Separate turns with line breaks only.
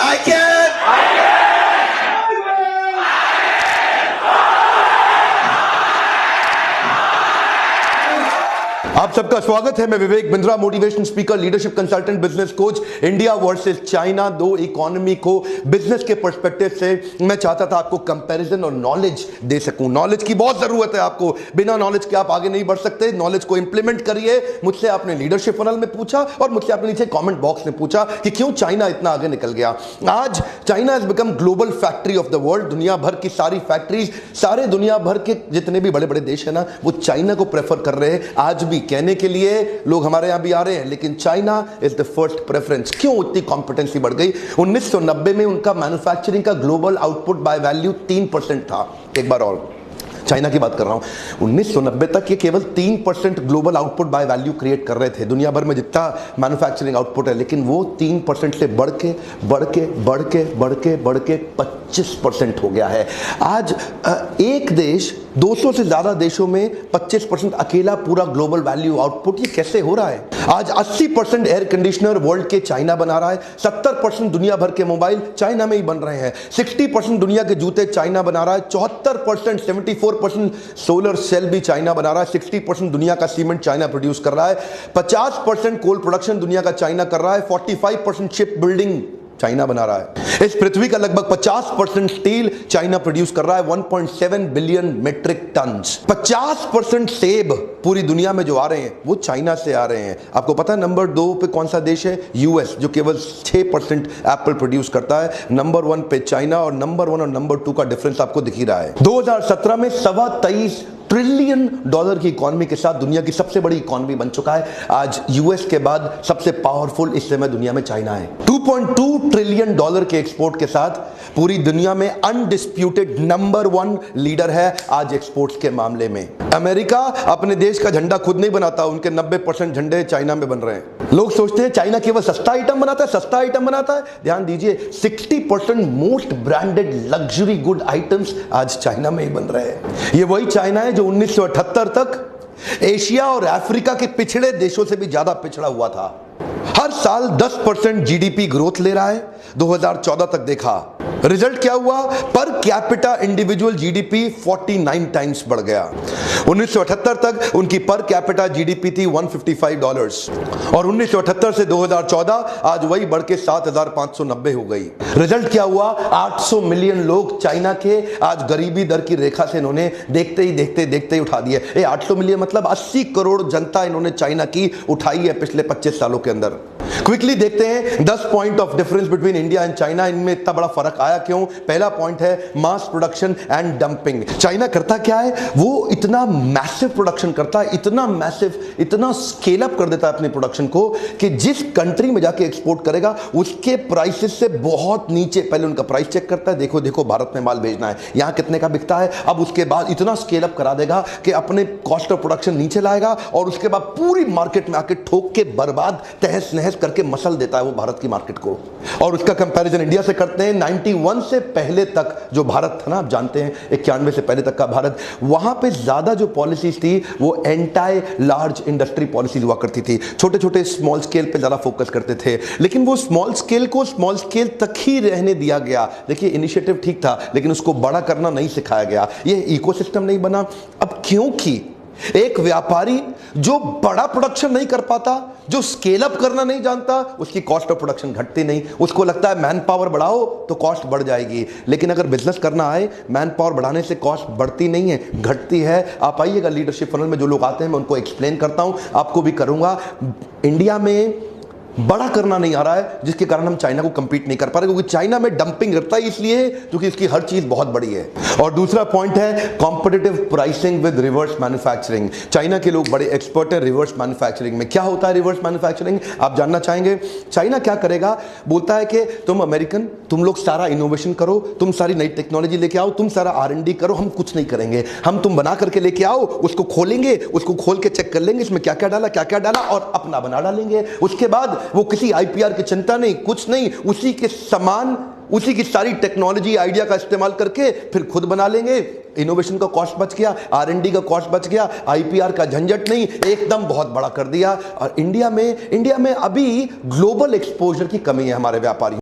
I can. आप सबका स्वागत है। मैं Vivek Bindra, motivation speaker, leadership consultant, business coach. India versus China, दो इकोनॉमी को बिजनेस के पर्सपेक्टिव से मैं चाहता था आपको कंपैरिजन और नॉलेज दे सकूं। नॉलेज की बहुत जरूरत है आपको, बिना नॉलेज के आप आगे नहीं बढ़ सकते। नॉलेज को इंप्लीमेंट करिए। मुझसे आपने लीडरशिप फनल में पूछा और मुझसे आपने नीचे कमेंट बॉक्स में पूछा कि क्यों चाइना इतना आगे निकल गया। आज China has become global factory of the world. दुनिया भर की सारी फैक्ट्रीज, सारे दुनिया भर के जितने भी बड़े बड़े देश है ना, वो चाइना को प्रेफर कर रहे हैं। आज भी कहने के लिए लोग हमारे यहां भी आ रहे हैं, लेकिन China is the first preference. क्यों इतनी कॉम्पिटेंसी बढ़ गई? 1990 में उनका मैन्युफैक्चरिंग का ग्लोबल आउटपुट बाय वैल्यू 3% था। एक बार और चाइना की बात कर रहा हूं। 1990 तक ये केवल 3% global output by value create कर रहे थे, दुनिया भर में जितना मैन्युफैक्चरिंग आउटपुट है, लेकिन वो 3% से बढ़ के 25% हो गया है। आज एक देश 200 से ज्यादा देशों में 25% अकेला पूरा ग्लोबल वैल्यू आउटपुट, ये कैसे हो रहा है? आज 80% एयर कंडीशनर वर्ल्ड के चाइना बना रहा है। 70% दुनिया भर के मोबाइल चाइना में ही बन रहे हैं। 60% दुनिया के जूते चाइना बना रहा है। 74% सोलर सेल भी चाइना बना रहा है। 60% दुनिया का सीमेंट चाइना प्रोड्यूस कर रहा है। 50% कोल प्रोडक्शन दुनिया का चाइना कर रहा है। 45% शिप बिल्डिंग चाइना बना रहा है। इस पृथ्वी का लगभग 50% स्टील चाइना प्रोड्यूस कर रहा है। 1.7 बिलियन मेट्रिक टन। 50% सेब पूरी दुनिया में जो आ रहे हैं वो चाइना से आ रहे हैं। आपको पता है नंबर 2 पे कौन सा देश है? यूएस, जो केवल 6% एप्पल प्रोड्यूस करता है। नंबर 1 पे चाइना, और नंबर 1 और नंबर 2 का डिफरेंस आपको दिख ही रहा है। 2017 में $23 ट्रिलियन की इकोनॉमी के साथ दुनिया की सबसे बड़ी इकोनॉमी बन चुका है। आज यूएस के बाद सबसे पावरफुल इस समय दुनिया में चाइना है। $2.2 ट्रिलियन के एक्सपोर्ट के साथ पूरी दुनिया में अनडिस्प्यूटेड नंबर 1 लीडर है आज एक्सपोर्ट्स के मामले में। अमेरिका अपने देश का झंडा खुद नहीं बनाता, उनके 90% झंडे चाइना में बन रहे हैं। लोग सोचते हैं चाइना केवल सस्ता आइटम बनाता है। ध्यान दीजिए, 60% most branded luxury good items आज चाइना में ही बन रहे हैं। ये वही चाइना है जो 1978 तक एशिया और अफ्रीका के पिछड़े देशों से भी ज्यादा पिछड़ा हुआ था। हर साल 10% जीडीपी ग्रोथ ले रहा है। 2014 तक देखा, रिजल्ट क्या हुआ? Per capita individual GDP 49 times बढ़ गया। 1978 तक उनकी पर कैपिटा जीडीपी थी $155, और 1978 से 2014 आज वही बढ़ के 7,590 हो गई। रिजल्ट क्या हुआ? 800 मिलियन लोग चाइना के आज गरीबी दर की रेखा से इन्होंने देखते ही उठा दिए। 800 मिलियन मतलब 80 करोड़ जनता इन्होंने चाइना की उठाई है पिछले 25 सालों के अंदर। क्विकली देखते हैं 10 point of difference between India and China. इनमें इतना बड़ा फर्क आया क्यों? पहला पॉइंट है mass production and dumping. China करता क्या है? वो इतना मैसिव प्रोडक्शन करता है, इतना स्केल अप कर देता है अपने प्रोडक्शन को कि जिस कंट्री में जाके एक्सपोर्ट करेगा उसके प्राइसेस से बहुत नीचे पहले उनका प्राइस चेक करता है। देखो भारत में माल भेजना है, यहां कितने का बिकता है। अब उसके बाद इतना स्केल अप करा देगा कि अपने कॉस्ट ऑफ प्रोडक्शन नीचे लाएगा, और उसके बाद पूरी मार्केट में आके ठोक के बर्बाद तहस नहस करके मसल देता है वो भारत की मार्केट को। और उसका कंपैरिजन इंडिया से करते हैं। 91 से पहले तक जो भारत था ना, आप जानते हैं 91 से पहले तक का भारत, वहां पे ज्यादा जो पॉलिसीज थी वो एंटी लार्ज इंडस्ट्री पॉलिसीज हुआ करती थी। छोटे स्मॉल स्केल पे ज्यादा फोकस करते थे, लेकिन वो स्मॉल स्केल को स्मॉल स्केल तक ही रहने दिया गया। देखिए, इनिशिएटिव ठीक था, लेकिन उसको बड़ा करना नहीं सिखाया गया। ये इकोसिस्टम नहीं बना। अब क्योंकि एक व्यापारी जो बड़ा प्रोडक्शन नहीं कर पाता, जो स्केल अप करना नहीं जानता, उसकी कॉस्ट ऑफ प्रोडक्शन घटती नहीं। उसको लगता है मैन पावर बढ़ाओ तो कॉस्ट बढ़ जाएगी, लेकिन अगर बिजनेस करना आए, मैन पावर बढ़ाने से कॉस्ट बढ़ती नहीं है, घटती है। आप आइएगा लीडरशिप फनल में, जो लोग आते हैं मैं उनको एक्सप्लेन करता हूं, आपको भी करूंगा। इंडिया में बड़ा करना नहीं आ रहा है, जिसके कारण हम चाइना को कंपीट नहीं कर पा रहे, क्योंकि चाइना में डंपिंग करता है इसलिए क्योंकि इसकी हर चीज बहुत बड़ी है। और दूसरा पॉइंट है competitive pricing with reverse manufacturing. China के लोग बड़े एक्सपर्ट हैं रिवर्स मैन्युफैक्चरिंग में। क्या होता है रिवर्स मैन्युफैक्चरिंग? आप जानना चाहेंगे? चाइना क्या करेगा? बोलता है कि तुम अमेरिकन, तुम लोग सारा इनोवेशन करो, तुम सारी नई टेक्नोलॉजी लेके आओ, तुम सारा R&D करो, हम कुछ नहीं करेंगे। हम तुम बना करके लेके आओ, उसको खोलेंगे, उसको खोल के चेक कर लेंगे इसमें क्या क्या डाला, और अपना बना डालेंगे। उसके बाद वो किसी IPR की चिंता नहीं, कुछ नहीं, उसी के समान उसी की सारी टेक्नोलॉजी आइडिया का इस्तेमाल करके फिर खुद बना लेंगे। इनोवेशन का कॉस्ट बच गया, R&D का कॉस्ट बच गया, IPR का झंझट नहीं, एकदम बहुत बड़ा कर दिया। और इंडिया में अभी ग्लोबल एक्सपोजर की कमी है हमारे व्यापारियों